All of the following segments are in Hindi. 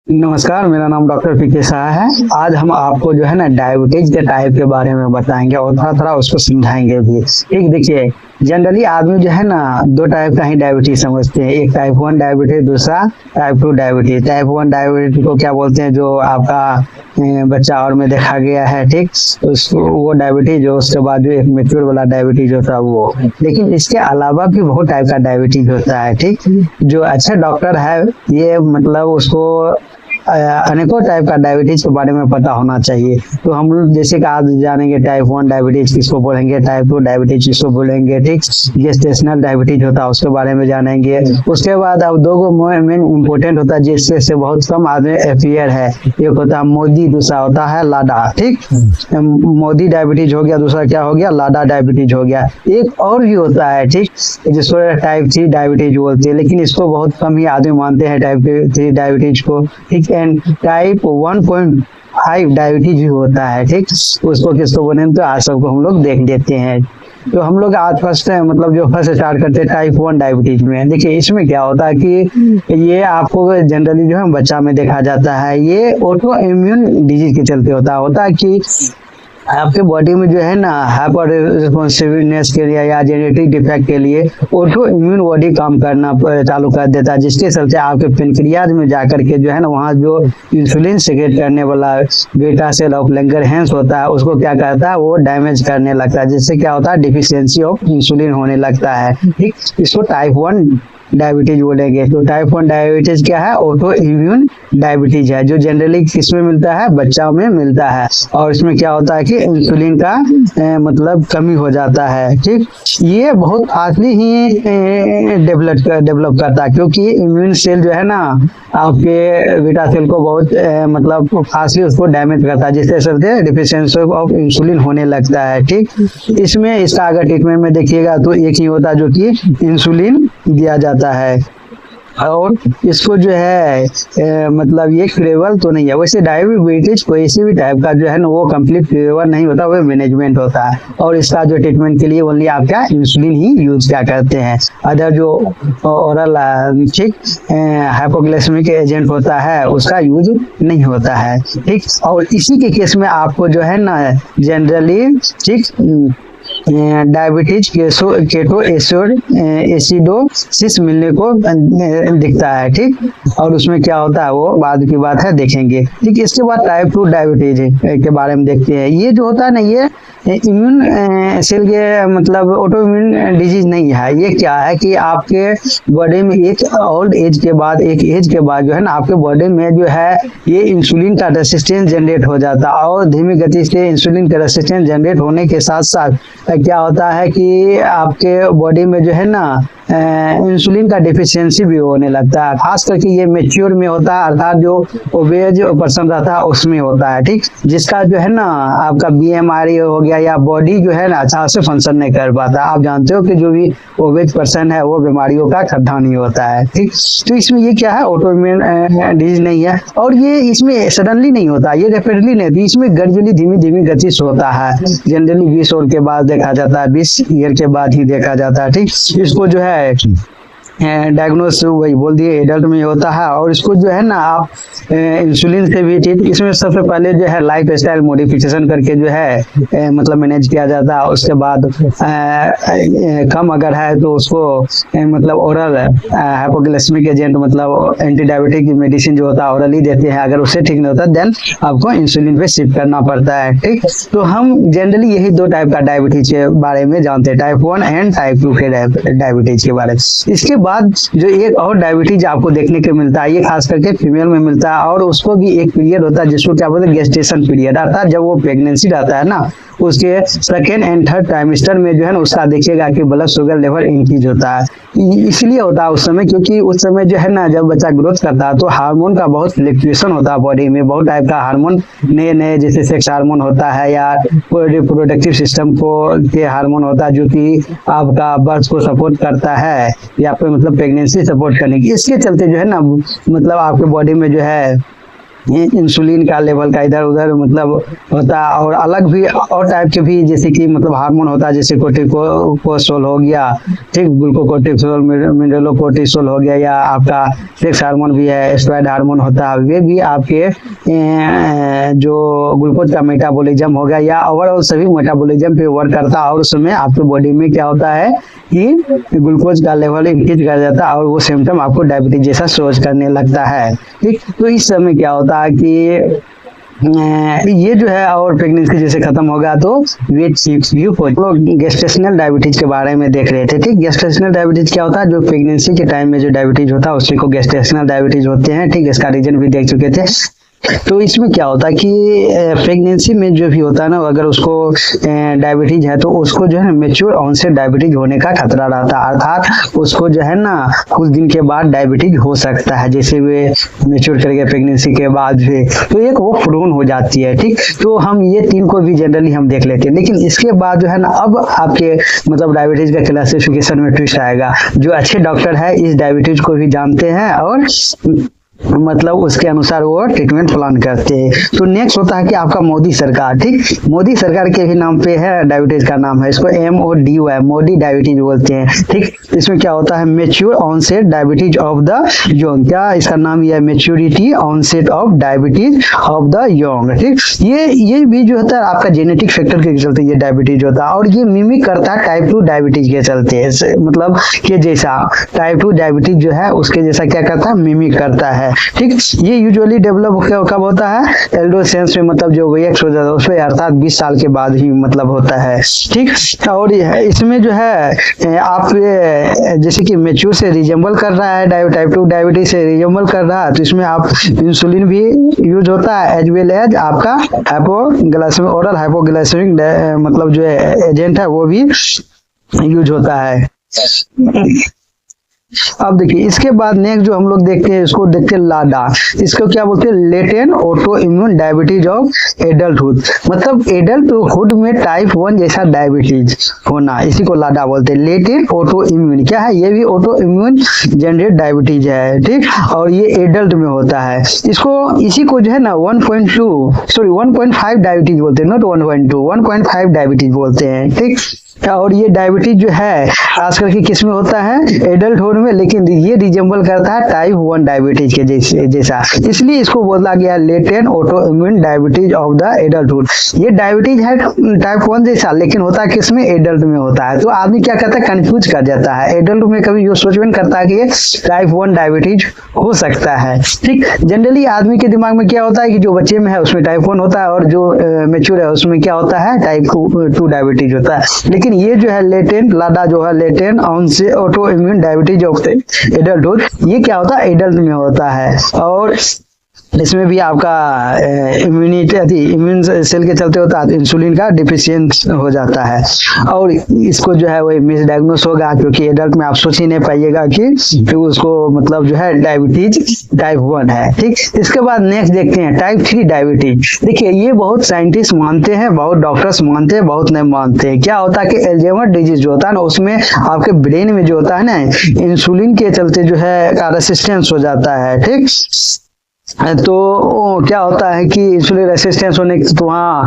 नमस्कार, मेरा नाम डॉक्टर पीके शाह है। आज हम आपको जो है ना डायबिटीज के टाइप के बारे में बताएंगे और थोड़ा थोड़ा उसको समझाएंगे भी। ठीक, देखिए जनरली आदमी जो है ना दो टाइप का ही डायबिटीज समझते हैं। एक टाइप 1 डायबिटीज, दूसरा टाइप 2 डायबिटीज। टाइप 1 डायबिटीज को क्या बोलते हैं, जो आपका बच्चा और में देखा गया है। ठीक, उसको वो डायबिटीज जो उसके बाद जो एक मेच्योर वाला डायबिटीज होता है वो। लेकिन इसके अलावा भी बहुत टाइप का डायबिटीज होता है। ठीक, जो अच्छा डॉक्टर है ये मतलब उसको अनेकों टाइप का डायबिटीज के बारे में पता होना चाहिए। तो हम लोग जैसे कि आज जानेंगे टाइप 1 डायबिटीज किसको बोलेंगे, टाइप 2 डायबिटीज किसको बोलेंगे। ठीक, जेस्टेशनल डायबिटीज होता है उसके बारे में जानेंगे। उसके बाद अब दो मेन इम्पोर्टेंट होता है जिससे से बहुत कम आदमी अफेयर है। एक होता है मोदी, दूसरा होता है लाडा। ठीक, मोदी डायबिटीज हो गया, दूसरा क्या हो गया, लाडा डायबिटीज हो गया। एक और भी होता है, ठीक, जिसको टाइप 3 डायबिटीज बोलते हैं, लेकिन इसको बहुत कम ही आदमी मानते हैं टाइप 3 डायबिटीज को। ठीक, एंड टाइप 1.5 डायबिटीज भी होता है। ठीक, उसको किसको बोले तो आज सबको हम लोग देख लेते हैं। तो हम लोग आज फर्स्ट स्टार्ट करते हैं टाइप 1 डायबिटीज में। देखिए इसमें क्या होता है कि ये आपको जनरली जो है बच्चा में देखा जाता है। ये ऑटो इम्यून डिजीज के चलते होता है कि आपके बॉडी में जो है ना हाइपर रिस्पॉन्सिवनेस के लिए या जेनेटिक डिफेक्ट के लिए ऑटो इम्यून बॉडी काम करना चालू कर देता है, जिसके चलते आपके पेनक्रियाज में जाकर के जो है ना वहाँ जो इंसुलिन सेक्रेट करने वाला बीटा सेल ऑफ लैंगरहैंस होता है उसको क्या करता है, वो डैमेज करने लगता है, जिससे क्या होता है डिफिशियंसी ऑफ इंसुलिन होने लगता है। ठीक, इसको टाइप 1 डायबिटीज बोलेंगे। तो टाइप 1 डायबिटीज क्या है, ऑटो इम्यून डायबिटीज है, जो जनरली किसमें मिलता है, बच्चा में मिलता है। और इसमें क्या होता है कि इंसुलिन का मतलब कमी हो जाता है। ठीक, ये बहुत फास्टली ही डेवलप करता है, क्योंकि इम्यून सेल जो है ना आपके बीटा सेल को बहुत मतलब फास्टली उसको डैमेज करता है, जिससे चलते डिफिशियंसी ऑफ इंसुलिन होने लगता है। ठीक, इसमें इसका अगर ट्रीटमेंट में देखिएगा तो एक ही होता है जो कि इंसुलिन दिया जाता है। और इसको जो है मतलब ये क्यूरेबल तो नहीं है। वैसे डायबिटीज कोई सी भी टाइप का जो है ना वो कंप्लीट क्यूरेबल नहीं होता, वो मैनेजमेंट होता है। और इसका जो ट्रीटमेंट के लिए ओनली आप क्या इंसुलिन ही यूज क्या करते हैं। अदर जो ओरल ठीक हाइपोग्लाइसेमिक एजेंट होता है उसका यूज नहीं होता है। ठीक, और इसी के केस में आपको जो है ना जनरली ठीक डायबिटीज केटो एसिडोसिस मिलने को दिखता है। ठीक, और उसमें क्या होता है वो बाद की बात है, देखेंगे। ठीक, इसके बाद टाइप 2 डायबिटीज के बारे में देखते हैं। ये जो होता है ना ये इम्यून सेल के मतलब ऑटो इम्यून डिजीज नहीं है। ये क्या है कि आपके बॉडी में एक ओल्ड एज के बाद जो है ना आपके बॉडी में जो है ये इंसुलिन का रेसिस्टेंस जनरेट हो जाता है। और धीमी गति से इंसुलिन का रेसिस्टेंस जनरेट होने के साथ साथ क्या होता है कि आपके बॉडी में जो है ना इंसुलिन का डिफिशियंसी भी होने लगता है। खास करके ये मेच्योर में होता है, अर्थात जो ओबेज पर्सन रहता है उसमें होता है। ठीक, जिसका जो है ना आपका बीएमआई हो गया या बॉडी जो है ना अच्छा से फंक्शन नहीं कर पाता। आप जानते हो कि जो भी ओबेज पर्सन है वो बीमारियों का खड्डा नहीं होता है। ठीक, तो इसमें ये क्या है, ऑटो इम्यून डिजीज नहीं है। और ये इसमें सडनली नहीं होता, ये रैपिडली नहीं होती, इसमें ग्रेजुअली धीमी गति से होता है। जनरली 20 साल के बाद देखा जाता है, 20 ईयर के बाद ही देखा जाता है। ठीक, इसको जो है डायग्नोस वही बोल दिए एडल्ट में होता है। और इसको जो है ना आप इंसुलिन से भी ठीक, इसमें सबसे पहले जो है लाइफ स्टाइल मॉडिफिकेशन करके जो है मतलब मैनेज किया जाता है। उसके बाद कम अगर है तो उसको मतलब ओरल हाइपोग्लाइसेमिक एजेंट मतलब एंटी डायबिटिक मेडिसिन जो होता है ओरली देते हैं। अगर उससे ठीक नहीं होता देन आपको इंसुलिन पे शिफ्ट करना पड़ता है। ठीक, तो हम जनरली यही दो टाइप का डायबिटीज के बारे में जानते हैं, टाइप 1 एंड टाइप 2 के डायबिटीज के बारे में। इसके बाद जो एक और डायबिटीज आपको देखने को मिलता है, ये खास करके फीमेल में मिलता है। और उसको भी एक पीरियड होता है जिसको क्या बोलते हैं, गेस्टेशन पीरियड, अर्थात जब वो प्रेगनेंसी रहता है ना उसके सेकेंड एंड थर्ड ट्राइमेस्टर में जो है ना उसका देखिएगा कि ब्लड शुगर लेवल इंक्रीज होता है। इसलिए होता है उस समय क्योंकि उस समय जो है ना जब बच्चा ग्रोथ करता है तो हार्मोन का बहुत फ्लक्चुएशन होता है बॉडी में। बहुत टाइप का हार्मोन नए जैसे सेक्स हार्मोन होता है या रिप्रोडक्टिव सिस्टम को के हार्मोन होता है जो कि आपका बर्थ को सपोर्ट करता है या फिर मतलब प्रेगनेंसी सपोर्ट करने की। इसके चलते जो है ना मतलब आपके बॉडी में जो है इंसुलिन का लेवल का इधर उधर मतलब होता है, और अलग भी और टाइप के भी जैसे कि मतलब हार्मोन होता है, जैसे कोर्टिसोल हो गया, ठीक, ग्लूकोकोर्टिसोल, मिनरलोकोर्टिसोल हो गया, या आपका सेक्स हार्मोन भी है, स्टेरॉयड हार्मोन होता है, वे भी आपके जो ग्लूकोज का मेटाबॉलिज्म हो गया या ओवरऑल सभी मेटाबॉलिज्म पे वर्क करता है, और उसमें आपके बॉडी में क्या होता है कि ग्लूकोज का लेवल इंक्रीज कर जाता है और वो सिम्टम आपको डायबिटीज जैसा सोच करने लगता है, ठीक। तो इस समय क्या होता है कि ये जो है, और प्रेगनेंसी जैसे खत्म होगा तो वेट भी हो। लोग गेस्टेशनल डायबिटीज के बारे में देख रहे थे, ठीक। गेस्टेशनल डायबिटीज क्या होता है, जो प्रेगनेंसी के टाइम में जो डायबिटीज होता है उसी को गेस्टेशनल डायबिटीज होते हैं, ठीक। इसका रीजन भी देख चुके थे। तो इसमें क्या होता है कि प्रेगनेंसी में जो भी होता है ना, अगर उसको डायबिटीज है तो उसको जो है मैच्योर ऑनसेट डायबिटीज होने का खतरा रहता है, अर्थात उसको जो है ना कुछ दिन के बाद डायबिटीज हो सकता है, जैसे वे मैच्योर करेंगे प्रेगनेंसी के बाद भी, तो एक वो प्रोन हो जाती है, ठीक। तो हम ये 3 को भी जनरली हम देख लेते हैं, लेकिन इसके बाद जो है ना अब आपके मतलब डायबिटीज का क्लासिफिकेशन में ट्विस्ट आएगा। जो अच्छे डॉक्टर है इस डायबिटीज को भी जानते हैं और मतलब उसके अनुसार वो ट्रीटमेंट प्लान करते हैं। तो नेक्स्ट होता है कि आपका मोदी सरकार, ठीक। मोदी सरकार के भी नाम पे है, डायबिटीज का नाम है, इसको MODY मोदी डायबिटीज बोलते हैं, ठीक। इसमें क्या होता है, mature onset diabetes of the young, क्या इसका नाम यह है, maturity onset of diabetes of the young, ठीक। ये भी जो होता है आपका जेनेटिक फैक्टर के चलते ये डायबिटीज होता है, और ये मिमिक करता है टाइप 2 डायबिटीज के चलते, मतलब के जैसा टाइप 2 डायबिटीज जो है उसके जैसा क्या करता है, मिमिक करता है, ठीक। ये यूजुअली डेवलप कब होता है, एडोलेसेंस में, मतलब जो वयस्क हो जाता है उसमें, अर्थात 20 साल के बाद ही मतलब होता है, ठीक। और इसमें जो है आप जैसे कि मैच्योर से रिजेंबल कर रहा है, टाइप 2 डायबिटीज से रिजेंबल कर रहा है, तो इसमें आप इंसुलिन भी यूज होता है, एज वेल एज आपका हाइपोग्लाइसेमिक ओरल हाइपोग्लाइसेमिक मतलब जो एजेंट है वो भी यूज होता है। अब देखिए इसके बाद नेक्स्ट जो हम लोग देखते हैं, इसको देखते हैं लाडा। इसको क्या बोलते हैं, latent auto immune diabetes of adulthood, मतलब एडल्टहुड में टाइप 1 जैसा डायबिटीज होना, इसी को लाडा बोलते हैं। लेटेंट ऑटो इम्यून क्या है, ये भी ऑटो इम्यून जनरेट डायबिटीज है, ठीक। और ये एडल्ट में होता है। इसी को जो है ना 1.5 डायबिटीज बोलते हैं, नॉट 1.2, 1.5 डायबिटीज बोलते हैं, ठीक। और ये डायबिटीज जो है खास करके किस में होता है, एडल्टहुड में, लेकिन ये रिजेंबल करता है टाइप 1 डायबिटीज के जैसा, इसलिए इसको बोला गया latent auto immune diabetes of the adulthood. ये डायबिटीज है टाइप 1 जैसा, लेकिन होता है किसमें, एडल्ट में होता है। तो आदमी क्या करता है, कंफ्यूज कर जाता है, एडल्ट में कभी ये सोच में करता है कि ये टाइप 1 डायबिटीज हो सकता है, ठीक। जनरली आदमी के दिमाग में क्या होता है कि जो बच्चे में है उसमें टाइप 1 होता है, और जो मैच्योर है उसमें क्या होता है, टाइप 2 डायबिटीज होता है। लेकिन ये जो है लेटेंट लाडा जो है, latent onset autoimmune diabetes of adulthood, ये क्या होता है, एडल्ट में होता है। और इसमें भी आपका इम्यून सेल के चलते होता है, इंसुलिन का डिफिशियंट हो जाता है, और इसको जो है वही मिसडायग्नोस होगा, क्योंकि एडल्ट में आप सोच ही नहीं पाइएगा कि उसको मतलब जो है डायबिटीज टाइप 1 है, ठीक। इसके बाद नेक्स्ट देखते हैं टाइप 3 डायबिटीज। देखिए ये बहुत साइंटिस्ट मानते हैं, बहुत डॉक्टर्स मानते हैं, बहुत नहीं मानते हैं। क्या होता है कि अल्जाइमर डिजीज जो होता है ना, उसमें आपके ब्रेन में जो होता है ना, इंसुलिन के चलते जो है रेसिस्टेंस हो जाता है, ठीक। तो क्या होता है कि इंसुलिन रेसिस्टेंस होने तो वहाँ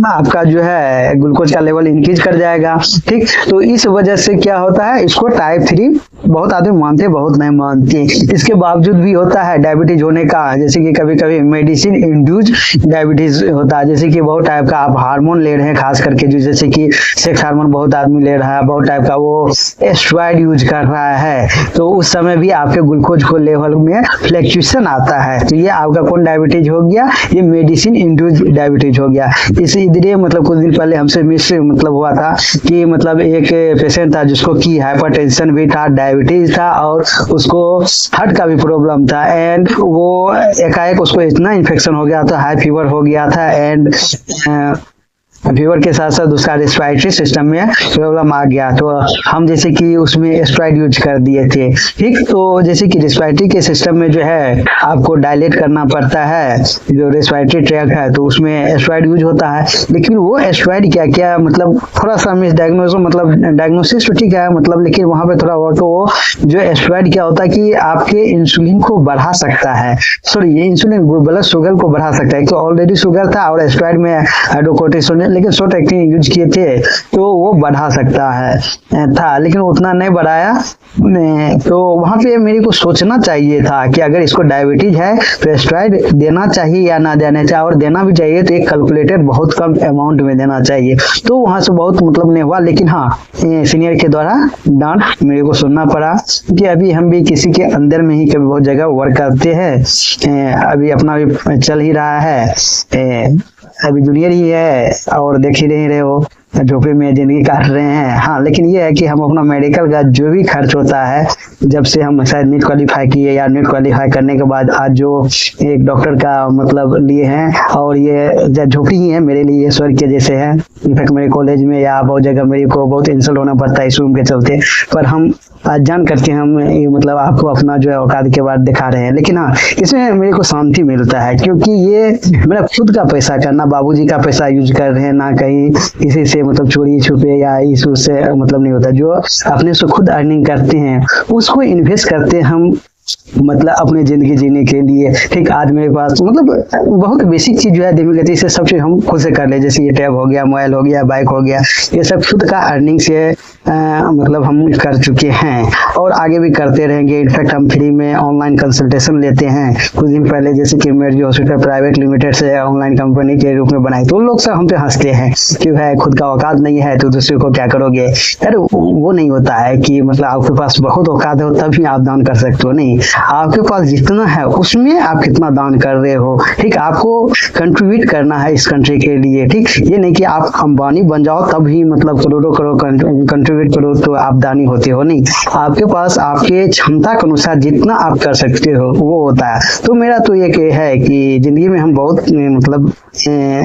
आपका जो है ग्लूकोज का लेवल इंक्रीज कर जाएगा, ठीक। तो इस वजह से क्या होता है, इसको टाइप 3 बहुत आदमी मानते, बहुत नहीं मानते। इसके बावजूद भी होता है डायबिटीज होने का, जैसे कि कभी कभी मेडिसिन इंड्यूस डायबिटीज होता है, जैसे कि बहुत टाइप का आप हार्मोन ले रहे हैं, खास करके जो जैसे कि सेक्स हार्मोन बहुत आदमी ले रहा है, बहुत टाइप का वो स्टेरॉयड यूज कर रहा है, तो उस समय भी आपके ग्लूकोज को लेवल में फ्लक्चुएशन आता है। तो ये आपका कौन डायबिटीज हो गया, ये मेडिसिन इंड्यूस डायबिटीज हो गया। इसीलिए मतलब कुछ दिन पहले हमसे मिस मतलब हुआ था कि मतलब एक पेशेंट था जिसको की हाइपरटेंशन भी था, डायबिटीज था, और उसको हार्ट का भी प्रॉब्लम था, एंड वो एकाएक उसको इतना इन्फेक्शन हो गया था, हाई फीवर हो गया था, एंड फीवर के साथ साथ उसका रेस्पिरेटरी सिस्टम में प्रॉब्लम आ गया, तो हम जैसे कि उसमें स्टेरॉइड यूज कर दिए थे। ठीक, तो जैसे कि रेस्पिरेटरी के सिस्टम में जो है आपको डायलेट करना पड़ता है, जो रेस्पिरेटरी ट्रैक है तो उसमें स्टेरॉइड यूज होता है। लेकिन वो स्टेरॉइड क्या क्या मतलब थोड़ा सा मिस डायग्नोस, मतलब डायग्नोसिस तो ठीक है मतलब, लेकिन वहां पे थोड़ा वो तो जो स्टेरॉइड क्या होता है कि आपके इंसुलिन को बढ़ा सकता है, सॉरी ये इंसुलिन ब्लड शुगर को बढ़ा सकता है। तो ऑलरेडी शुगर था और स्टेरॉइड में हाइड्रोकोर्टिसोन लेकिन शॉर्ट एक्टिंग यूज किए थे तो वो बढ़ा सकता है था, लेकिन उतना नहीं बढ़ाया। तो वहां पे मेरे को सोचना चाहिए था कि अगर इसको डायबिटीज है तो स्टेरॉइड देना चाहिए या ना देना चाहिए, और देना भी चाहिए तो एक कैलकुलेटेड बहुत कम अमाउंट में देना चाहिए। तो वहां से बहुत मतलब नहीं हुआ, लेकिन हाँ सीनियर के द्वारा डांट मेरे को सुनना पड़ा, क्योंकि अभी हम भी किसी के अंदर में ही कभी बहुत जगह वर्क करते हैं, अभी अपना भी चल ही रहा है, अभी जूनियर ही है और देख ही नहीं रहे हो झोपड़े में जिंदगी काट रहे हैं। हाँ, लेकिन ये है कि हम अपना मेडिकल का जो भी खर्च होता है, जब से हम शायद नीट क्वालिफाई किए या नीट क्वालिफाई करने के बाद आज जो एक डॉक्टर का मतलब लिए हैं, और ये झोपड़ी ही है मेरे लिए, ये स्वर्ग के जैसे है। इनफैक्ट मेरे कॉलेज में या बहुत जगह मेरे को बहुत इंसल्ट होना पड़ता है इस रूम के चलते, पर हम जान करके हम ये मतलब आपको अपना जो है औकात के बाद दिखा रहे हैं। लेकिन हाँ, इसमें मेरे को शांति मिलता है, क्योंकि ये मेरा खुद का पैसा करना, बाबूजी का पैसा यूज कर रहे हैं, ना कहीं किसी से मतलब चोरी छुपे या इस से मतलब नहीं होता। जो अपने से खुद अर्निंग करते हैं उसको इन्वेस्ट करते हैं हम, मतलब अपने जिंदगी जीने के लिए। ठीक, आज मेरे पास मतलब बहुत बेसिक चीज जो है देवी गति से सब चीज हम खुद से कर ले, जैसे ये टैब हो गया, मोबाइल हो गया, बाइक हो गया, ये सब खुद का अर्निंग से मतलब हम कर चुके हैं और आगे भी करते रहेंगे। इनफैक्ट हम फ्री में ऑनलाइन कंसल्टेशन लेते हैं। कुछ दिन पहले जैसे कि मेरी हॉस्पिटल प्राइवेट लिमिटेड से ऑनलाइन कंपनी के रूप में बनाई, तो लोग सब हम पे हंसते हैं कि भाई खुद का औकात नहीं है तो दूसरे को क्या करोगे। अरे वो नहीं होता है कि मतलब आपके पास बहुत औकात हो तभी आप दान कर सकते हो, नहीं, आपके पास जितना है उसमें आप कितना दान कर रहे हो। ठीक, आपको कंट्रीब्यूट करना है इस कंट्री के लिए। ठीक, ये नहीं कि आप अंबानी बन जाओ तब ही मतलब करोड़ों करोड़ कंट्रीब्यूट करो तो आप दानी होते हो, नहीं, आपके पास आपके क्षमता के अनुसार जितना आप कर सकते हो वो होता है। तो मेरा तो ये है कि जिंदगी में हम बहुत मतलब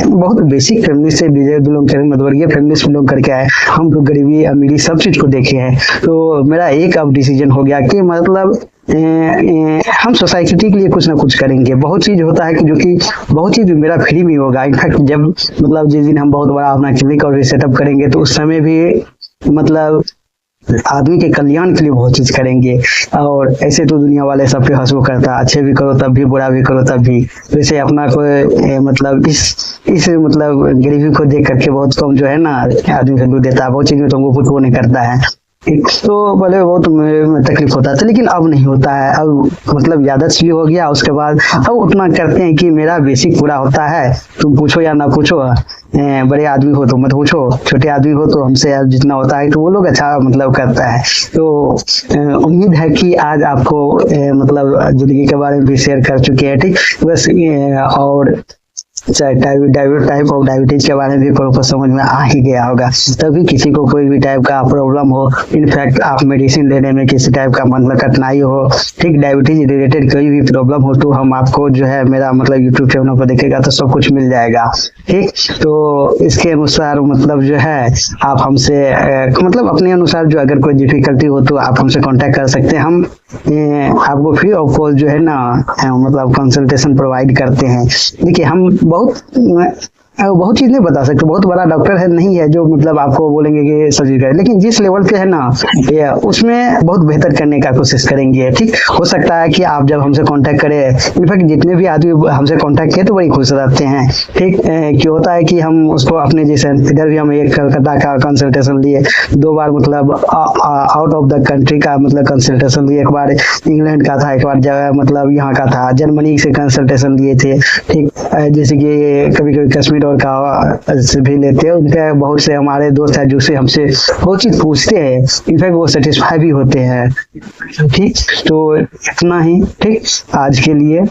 बहुत बेसिक फैमिली से बिलोंग करें, मध्यवर्गीय फैमिली से बिलोंग करके आए, हम तो गरीबी अमीरी सब चीज को देखे हैं। तो मेरा एक अब डिसीजन हो गया कि मतलब हम सोसाइटी के लिए कुछ ना कुछ करेंगे। बहुत चीज होता है कि जो कि बहुत चीज मेरा फ्री में होगा। इनफैक्ट जब मतलब जिस दिन हम बहुत बड़ा अपना क्लिनिक और सेटअप करेंगे तो उस समय भी मतलब आदमी के कल्याण के लिए बहुत चीज करेंगे। और ऐसे तो दुनिया वाले सब पे हंसो करता, अच्छे भी करो तब भी, बुरा भी करो तब भी। वैसे अपना कोई मतलब इस मतलब गरीबी को देख करके बहुत कम जो है ना आदमी से दूध देता है, बहुत चीज में तुमको कुछ वो नहीं करता है। तो पहले बहुत तकलीफ होता था, लेकिन अब नहीं होता है। अब मतलब आदत भी हो गया, उसके बाद अब उतना करते हैं कि मेरा बेसिक पूरा होता है। तुम पूछो या ना पूछो, बड़े आदमी हो तो मत पूछो, छोटे आदमी हो तो हमसे जितना होता है तो वो लोग अच्छा मतलब करता है। तो उम्मीद है कि आज आपको मतलब जिंदगी के बारे में भी शेयर कर चुके हैं। ठीक, बस और टाइप ऑफ डायबिटीज के बारे में भी को समझ में आ ही गया होगा। तभी किसी को कोई भी टाइप का प्रॉब्लम हो, इनफैक्ट आप मेडिसिन लेने में किसी टाइप का मतलब कठिनाई हो, ठीक, डायबिटीज रिलेटेड कोई भी प्रॉब्लम हो तो हम आपको जो है मेरा मतलब यूट्यूब चैनल पर देखेगा तो सब कुछ मिल जाएगा। ठीक, तो इसके अनुसार मतलब जो है आप हमसे मतलब अपने अनुसार जो अगर कोई डिफिकल्टी हो तो आप हमसे कांटेक्ट कर सकते हैं। हम आपको फ्री ऑफ कॉस्ट जो है ना मतलब कंसल्टेशन प्रोवाइड करते हैं। देखिए हम बहुत चीज नहीं बता सकते, बहुत बड़ा डॉक्टर है नहीं है जो मतलब आपको बोलेंगे कि सर्जरी करें, लेकिन जिस लेवल पे है ना ये उसमें बहुत बेहतर करने का कोशिश करेंगे। ठीक, हो सकता है कि आप जब हमसे कांटेक्ट करें, इनफैक्ट जितने भी आदमी हमसे कांटेक्ट किए तो बड़ी खुश रहते हैं। ठीक, क्यों होता है कि हम उसको अपने जैसे इधर भी हम एक कलकत्ता का कंसल्टेशन लिए, 2 बार मतलब आउट ऑफ द कंट्री का मतलब कंसल्टेशन लिए, एक बार इंग्लैंड का था, एक बार जगह मतलब यहाँ का था, जर्मनी से कंसल्टेशन लिए थे। ठीक, जैसे कि कभी कभी कश्मीर और का भी लेते हैं। उनके बहुत से हमारे दोस्त हैं जो से हमसे बहुत चीज पूछते हैं, इनफैक्ट वो सेटिस्फाई भी होते हैं। ठीक, तो इतना ही ठीक आज के लिए,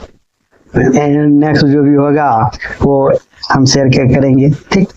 नेक्स्ट जो भी होगा वो हम शेयर करेंगे। ठीक।